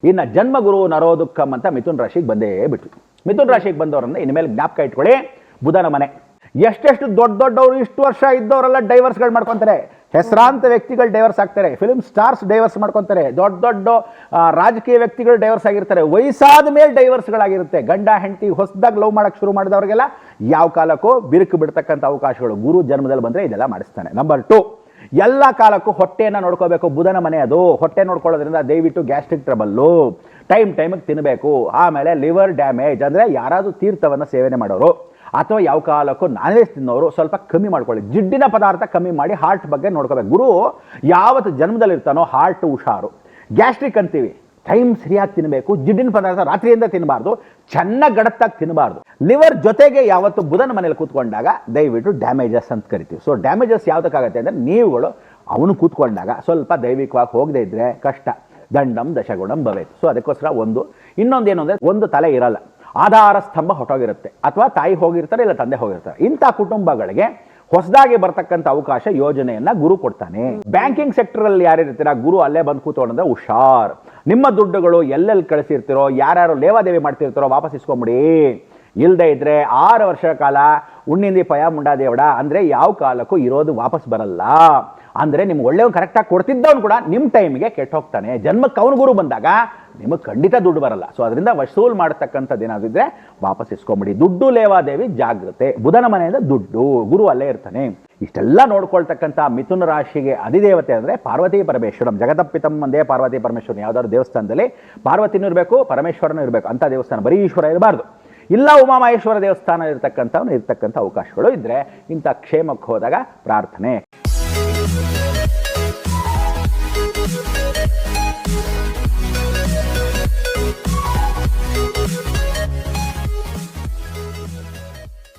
ಇನ್ನು ಜನ್ಮಗುರು ನರೋದುಕ್ಕಂ ಅಂತ ಮಿಥುನ್ ರಾಶಿಗೆ ಬಂದೇ ಬಿಟ್ವಿ. ಮಿಥುನ್ ರಾಶಿಗೆ ಬಂದವರನ್ನ ಇನ್ಮೇಲೆ ಜ್ಞಾಪಕ ಇಟ್ಕೊಳ್ಳಿ, ಬುಧನ ಮನೆ. ಎಷ್ಟೆಷ್ಟು ದೊಡ್ಡವರು ಇಷ್ಟು ವರ್ಷ ಇದ್ದವರೆಲ್ಲ ಡೈವರ್ಸ್ಗಳು ಮಾಡ್ಕೊತಾರೆ. ಹೆಸರಾಂತ ವ್ಯಕ್ತಿಗಳು ಡೈವರ್ಸ್ ಆಗ್ತಾರೆ, ಫಿಲ್ಮ್ ಸ್ಟಾರ್ಸ್ ಡೈವರ್ಸ್ ಮಾಡ್ಕೊತಾರೆ, ದೊಡ್ಡ ರಾಜಕೀಯ ವ್ಯಕ್ತಿಗಳು ಡೈವರ್ಸ್ ಆಗಿರ್ತಾರೆ, ವಯಸ್ಸಾದ ಮೇಲೆ ಡೈವರ್ಸ್ಗಳಾಗಿರುತ್ತೆ. ಗಂಡ ಹೆಂಡತಿ ಹೊಸದಾಗಿ ಲವ್ ಮಾಡಕ್ಕೆ ಶುರು ಮಾಡಿದವರಿಗೆಲ್ಲ ಯಾವ ಕಾಲಕ್ಕೂ ಬಿರುಕು ಬಿಡ್ತಕ್ಕಂಥ ಅವಕಾಶಗಳು ಗುರು ಜನ್ಮದಲ್ಲಿ ಬಂದರೆ ಇದೆಲ್ಲ ಮಾಡಿಸ್ತಾನೆ. ನಂಬರ್ 2, ಎಲ್ಲ ಕಾಲಕ್ಕೂ ಹೊಟ್ಟೆಯನ್ನು ನೋಡ್ಕೋಬೇಕು. ಬುಧನ ಮನೆ ಅದು. ಹೊಟ್ಟೆ ನೋಡ್ಕೊಳ್ಳೋದ್ರಿಂದ ದಯವಿಟ್ಟು ಗ್ಯಾಸ್ಟ್ರಿಕ್ ಟ್ರಬಲ್ಲು, ಟೈಮಿಗೆ ತಿನ್ನಬೇಕು. ಆಮೇಲೆ ಲಿವರ್ ಡ್ಯಾಮೇಜ್ ಅಂದರೆ ಯಾರಾದರೂ ತೀರ್ಥವನ್ನು ಸೇವನೆ ಮಾಡೋರು ಅಥವಾ ಯಾವ ಕಾಲಕ್ಕೂ ನಾನ್ ವೆಜ್ ತಿನ್ನೋರು ಸ್ವಲ್ಪ ಕಮ್ಮಿ ಮಾಡ್ಕೊಳ್ಳಿ. ಜಿಡ್ಡಿನ ಪದಾರ್ಥ ಕಮ್ಮಿ ಮಾಡಿ ಹಾರ್ಟ್ ಬಗ್ಗೆ ನೋಡ್ಕೋಬೇಕು. ಗುರು ಯಾವತ್ತು ಜನ್ಮದಲ್ಲಿರ್ತಾನೋ ಹಾರ್ಟ್ ಹುಷಾರು. ಗ್ಯಾಸ್ಟ್ರಿಕ್ ಅಂತೀವಿ, ಟೈಮ್ ಸರಿಯಾಗಿ ತಿನ್ನಬೇಕು. ಜಿಡ್ಡಿನ ಪದಾರ್ಥ ರಾತ್ರಿಯಿಂದ ತಿನ್ನಬಾರ್ದು, ಚೆನ್ನಾಗಿ ಗಡತ್ತಾಗಿ ತಿನ್ನಬಾರ್ದು. ಲಿವರ್ ಜೊತೆಗೆ ಯಾವತ್ತು ಬುಧನ ಮನೇಲಿ ಕೂತ್ಕೊಂಡಾಗ ದಯವಿಟ್ಟು ಡ್ಯಾಮೇಜಸ್ ಅಂತ ಕರಿತೀವಿ. ಸೊ ಡ್ಯಾಮೇಜಸ್ ಯಾವುದಕ್ಕಾಗತ್ತೆ ಅಂದರೆ ನೀವುಗಳು ಅವನು ಕೂತ್ಕೊಂಡಾಗ ಸ್ವಲ್ಪ ದೈವಿಕವಾಗಿ ಹೋಗದೇ ಇದ್ದರೆ ಕಷ್ಟ. ದಂಡಂ ದಶಗುಣಂ ಭವೇತ್. ಸೊ ಅದಕ್ಕೋಸ್ಕರ ಇನ್ನೊಂದೇನು ಅಂದರೆ ಒಂದು ತಲೆ ಇರಲ್ಲ, ಆಧಾರ ಸ್ತಂಭ ಹೊಟ್ಟೋಗಿರುತ್ತೆ. ಅಥವಾ ತಾಯಿ ಹೋಗಿರ್ತಾರೆ, ಇಲ್ಲ ತಂದೆ ಹೋಗಿರ್ತಾರೆ. ಇಂಥ ಕುಟುಂಬಗಳಿಗೆ ಹೊಸದಾಗಿ ಬರ್ತಕ್ಕಂಥ ಅವಕಾಶ ಯೋಜನೆಯನ್ನ ಗುರು ಕೊಡ್ತಾನೆ. ಬ್ಯಾಂಕಿಂಗ್ ಸೆಕ್ಟರ್ ಅಲ್ಲಿ ಯಾರಿರ್ತೀರಾ, ಗುರು ಅಲ್ಲೇ ಬಂದು ಕೂತ್ಕೊಂಡ್ರೆ ಹುಷಾರ್. ನಿಮ್ಮ ದುಡ್ಡುಗಳು ಎಲ್ಲೆಲ್ಲಿ ಕಳಿಸಿರ್ತೀರೋ, ಯಾರ್ಯಾರು ಲೇವಾದೇವಿ ಮಾಡ್ತಿರ್ತಾರೋ ವಾಪಸ್ ಇಸ್ಕೊಂಬಿಡಿ. ಇಲ್ಲದೆ ಇದ್ರೆ 6 ವರ್ಷಗಳ ಕಾಲ ಉಣ್ಣಿಂದಿ ಪಯ ಮುಂಡಾದೇವಡ ಅಂದರೆ ಯಾವ ಕಾಲಕ್ಕೂ ಇರೋದು ವಾಪಸ್ ಬರಲ್ಲ. ಅಂದರೆ ನಿಮ್ಗೆ ಒಳ್ಳೆಯವ್ನು ಕರೆಕ್ಟಾಗಿ ಕೊಡ್ತಿದ್ದವನು ಕೂಡ ನಿಮ್ಮ ಟೈಮಿಗೆ ಕೆಟ್ಟು ಹೋಗ್ತಾನೆ. ಜನ್ಮಕ್ಕೆ ಅವನು ಗುರು ಬಂದಾಗ ನಿಮಗೆ ಖಂಡಿತ ದುಡ್ಡು ಬರಲ್ಲ. ಸೊ ಅದರಿಂದ ವಸೂಲ್ ಮಾಡತಕ್ಕಂಥದ್ದು ಏನಾದಿದ್ರೆ ವಾಪಸ್ ಇಸ್ಕೊಂಬಿಡಿ. ದುಡ್ಡು ಲೇವಾದೇವಿ ಜಾಗ್ರತೆ. ಬುಧನ ಮನೆಯಿಂದ ದುಡ್ಡು, ಗುರು ಅಲ್ಲೇ ಇರ್ತಾನೆ. ಇಷ್ಟೆಲ್ಲ ನೋಡ್ಕೊಳ್ತಕ್ಕಂಥ ಮಿಥುನ ರಾಶಿಗೆ ಅಧಿದೇವತೆ ಅಂದರೆ ಪಾರ್ವತಿ ಪರಮೇಶ್ವರಂ. ಜಗದಪ್ಪಿತಂ ಒಂದೇ ಪಾರ್ವತಿ ಪರಮೇಶ್ವರನ್. ಯಾವ್ದಾದ್ರು ದೇವಸ್ಥಾನದಲ್ಲಿ ಪಾರ್ವತಿನೂ ಇರಬೇಕು, ಪರಮೇಶ್ವರನೂ ಇರಬೇಕು. ಅಂಥ ದೇವಸ್ಥಾನ ಬರೀ ಈಶ್ವರ ಇರಬಾರ್ದು. ಇಲ್ಲ ಉಮಾಮಹೇಶ್ವರ ದೇವಸ್ಥಾನ ಇರ್ತಕ್ಕಂಥ ಅವಕಾಶಗಳು ಇದ್ದರೆ ಇಂಥ ಕ್ಷೇಮಕ್ಕೆ ಹೋದಾಗ ಪ್ರಾರ್ಥನೆ.